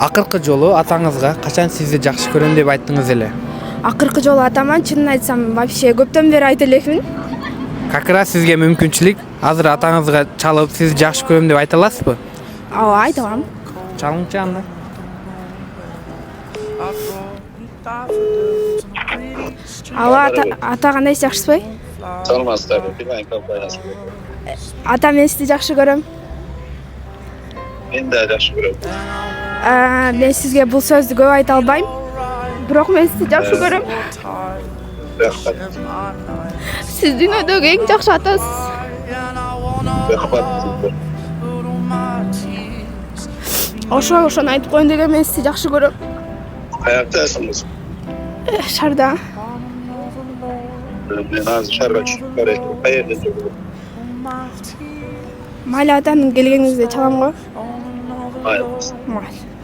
Акыркы жолу атаңызга качан сизди жакшы көрөм деп айттыңыз эле? Акыркы жолу атама чынын айтсам вообще көптөн бери айта элекмин. Как раз сизге мүмкүнчүлүк азыр атаңызга чалып сизди жакшы көрөм деп айта аласызбы? Ооба, айта алам. Чалыңчы анда. Ала ата кандай жакшысызбы? Саламатсыздар, Билайн компаниясы. Ата мен сизди жакшы көрөм. Мен да жакшы көрөм. Мен сизге бул сөздү көп айта албайм. Бирок мен сизди жакшы көрөм. Рахмат. Сиз дүйнөдөгү эң жакшы атасыз. Рахмат. Ошону айтып коеюн деген, мен сизди жакшы көрөм. Каяктасыңыз? Шарда. Мен азыр шарга түшүп баратам. Каерде жүрөм? Майли атанын келгениңизде чалам го. Майли. Майли.